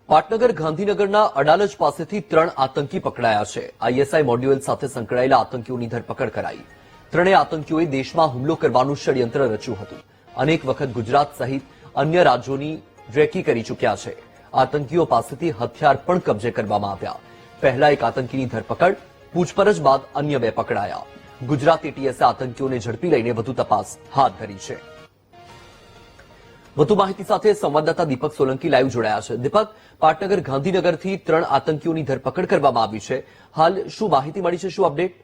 પાટનગર ગાંધીનગરના અડાલજ પાસેથી 3 આતંકી પકડાયા છે। આઈએસઆઈ મોડ્યુલ સાથે સંકળાયેલા આતંકીઓની ધરપકડ કરાઈ। ત્રણેય આતંકીઓએ દેશમાં હુમલો કરવાનું ષડયંત્ર રચ્યું હતું। અનેક વખત ગુજરાત સહિત અન્ય રાજ્યોની રેકી કરી ચૂક્યા છે। આતંકીઓ પાસેથી હથિયાર પણ કબજે કરવામાં આવ્યા। પહેલા એક આતંકીની ધરપકડ, પૂછપરછ બાદ અન્ય 2 પકડાયા। ગુજરાત એટીએસે આતંકીઓને ઝડપી લઈને વધુ તપાસ હાથ ધરી છે। વધુ માહિતી સાથે સંવાદદાતા દીપક સોલંકી લાઈવ જોડાયા છે। દીપક, પાટનગર ગાંધીનગરથી 3 આતંકીઓની ધરપકડ કરવામાં આવી છે। હાલ શું માહિતી મળી છે, શું અપડેટ?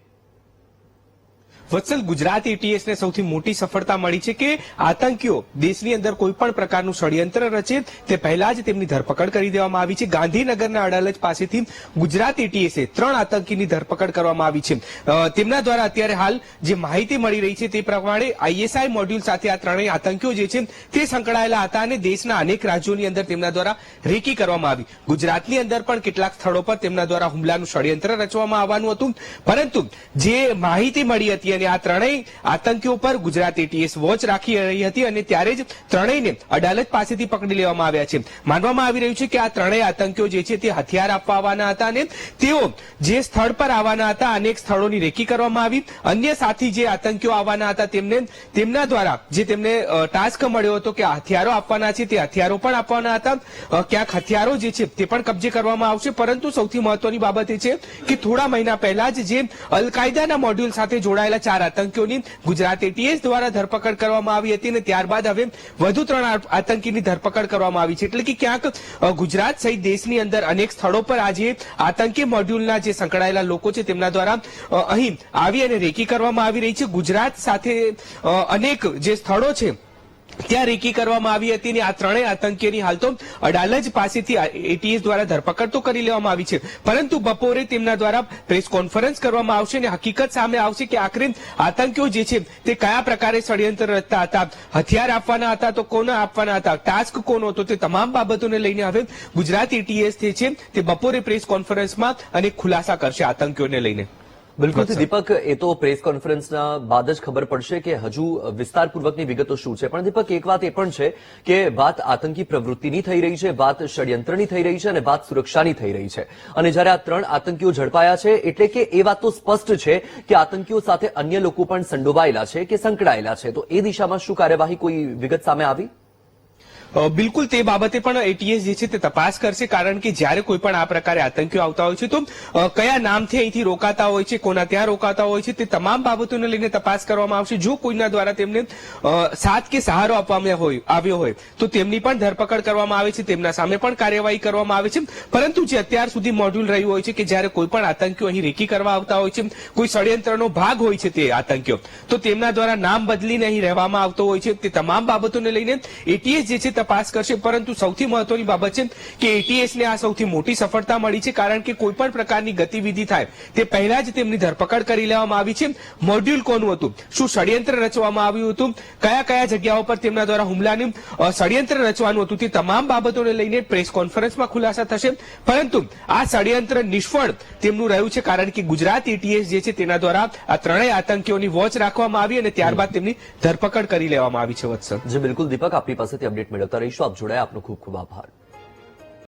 વત્સલ, ગુજરાત એટીએસ ને સૌથી મોટી સફળતા મળી છે કે આતંકીઓ દેશની અંદર કોઈ પણ પ્રકારનું ષડયંત્ર રચે તે પહેલા જ તેમની ધરપકડ કરી દેવામાં આવી છે। ગાંધીનગરના અડાલજ પાસેથી ગુજરાત એટીએસે 3 આતંકીની ધરપકડ કરવામાં આવી છે। તેમના દ્વારા અત્યારે હાલ જે માહિતી મળી રહી છે તે પ્રમાણે આઈએસઆઈ મોડ્યુલ સાથે આ ત્રણેય આતંકીઓ જે છે તે સંકળાયેલા હતા અને દેશના અનેક રાજ્યોની અંદર તેમના દ્વારા રેકી કરવામાં આવી। ગુજરાતની અંદર પણ કેટલાક સ્થળો પર તેમના દ્વારા હુમલાનું ષડયંત્ર રચવામાં આવવાનું હતું, પરંતુ જે માહિતી મળી હતી આ ત્રણેય આતંકીઓ પર ગુજરાત એટીએસ વોચ રાખી રહી હતી અને ત્યારે જ ત્રણેયને અડાલજ પાસેથી પકડી લેવામાં આવ્યા છે। માનવામાં આવી રહ્યું છે કે આ ત્રણેય આતંકીઓ જે છે તે હથિયાર આપવા આવવાના હતા અને તેઓ જે સ્થળ પર આવવાના હતા અનેક સ્થળોની રેકી કરવામાં આવી। અન્ય સાથી જે આતંકીઓ આવવાના હતા તેમના દ્વારા જે તેમને ટાસ્ક મળ્યો હતો કે હથિયારો આપવાના છે તે હથિયારો પણ આપવાના હતા। ક્યાંક હથિયારો જે છે તે પણ કબજે કરવામાં આવશે, પરંતુ સૌથી મહત્વની બાબત એ છે કે થોડા મહિના પહેલા જ જે અલ કાયદાના મોડ્યુલ સાથે જોડાયેલા 4 આતંકીઓની ગુજરાત એટીએસ દ્વારા ધરપકડ કરવામાં આવી હતી અને ત્યારબાદ હવે વધુ 3 આતંકીની ધરપકડ કરવામાં આવી છે। એટલે કે ક્યાંક ગુજરાત સહિત દેશની અંદર અનેક સ્થળો પર આજે આતંકી મોડ્યુલના જે સંકળાયેલા લોકો છે તેમના દ્વારા અહીં આવી અને રેકી કરવામાં આવી રહી છે। ગુજરાત સાથે અનેક જે સ્થળો છે ત્યાં રેકી કરવામાં આવી હતી અને આ ત્રણેય આતંકીઓની હાલ તો અડાલજ પાસેથી એટીએસ દ્વારા ધરપકડ તો કરી લેવામાં આવી છે, પરંતુ બપોરે તેમના દ્વારા પ્રેસ કોન્ફરન્સ કરવામાં આવશે અને હકીકત સામે આવશે કે આખરે આતંકીઓ જે છે તે કયા પ્રકારે ષડયંત્ર રચતા હતા, હથિયાર આપવાના હતા તો કોને આપવાના હતા, ટાસ્ક કોનો હતો, તે તમામ બાબતોને લઈને હવે ગુજરાત એટીએસ જે છે તે બપોરે પ્રેસ કોન્ફરન્સમાં અનેક ખુલાસા કરશે આતંકીઓને લઈને। બિલકુલ દીપક, એ તો પ્રેસ કોન્ફરન્સના બાદ જ ખબર પડશે કે હજુ વિસ્તારપૂર્વકની વિગતો શું છે। પણ દીપક, એક વાત એ પણ છે કે વાત આતંકી પ્રવૃત્તિની થઈ રહી છે, વાત ષડયંત્રની થઈ રહી છે અને વાત સુરક્ષાની થઈ રહી છે। અને જ્યારે આ 3 આતંકીઓ ઝડપાયા છે એટલે કે એ વાત તો સ્પષ્ટ છે કે આતંકીઓ સાથે અન્ય લોકો પણ સંડોવાયેલા છે કે સંકળાયેલા છે। તો એ દિશામાં શું કાર્યવાહી, કોઈ વિગત સામે આવી? બિલકુલ, તે બાબતે પણ એટીએસ જે છે તે તપાસ કરશે, કારણ કે જ્યારે કોઈ પણ આ પ્રકારે આતંકીઓ આવતા હોય છે તો કયા નામથી અહીંથી રોકાતા હોય છે, કોના ત્યાં રોકાતા હોય છે, તે તમામ બાબતોને લઈને તપાસ કરવામાં આવશે। જો કોઈના દ્વારા તેમને સાથ કે સહારો આપવામાં આવ્યો હોય તો તેમની પણ ધરપકડ કરવામાં આવે છે, તેમના સામે પણ કાર્યવાહી કરવામાં આવે છે। પરંતુ જે અત્યાર સુધી મોડ્યુલ રહ્યું હોય છે કે જ્યારે કોઈ પણ આતંકીઓ અહીં રેકી કરવા આવતા હોય છે, કોઈ ષડયંત્રનો ભાગ હોય છે તે આતંકીઓ, તો તેમના દ્વારા નામ બદલીને અહીં રહેવામાં આવતો હોય છે, તે તમામ બાબતોને લઈને એટીએસ જે છે તપાસ કરશે। પરંતુ સૌથી મહત્વની બાબત છે કે એટીએસ ને આ સૌથી મોટી સફળતા મળી છે, કારણ કે કોઈ પણ પ્રકારની ગતિવિધિ થાય તે પહેલા જ તેમની ધરપકડ કરી લેવામાં આવી છે। મોડ્યુલ કોનું હતું, શું ષડયંત્ર રચવામાં આવ્યું હતું, કયા કયા જગ્યાઓ પર તેમના દ્વારા હુમલાનું ષડયંત્ર રચવાનું હતું, તે તમામ બાબતોને લઈને પ્રેસ કોન્ફરન્સમાં ખુલાસા થશે। પરંતુ આ ષડયંત્ર નિષ્ફળ તેમનું રહ્યું છે, કારણ કે ગુજરાત એટીએસ જે છે તેના દ્વારા આ ત્રણેય આતંકીઓની વોચ રાખવામાં આવી અને ત્યારબાદ તેમની ધરપકડ કરી લેવામાં આવી છે। વત્સલ જી બિલકુલ દીપક, આપની પાસેથી અપડેટ મેળવતા રહીશું। આપ જોડાયા, આપનો ખૂબ ખૂબ આભાર।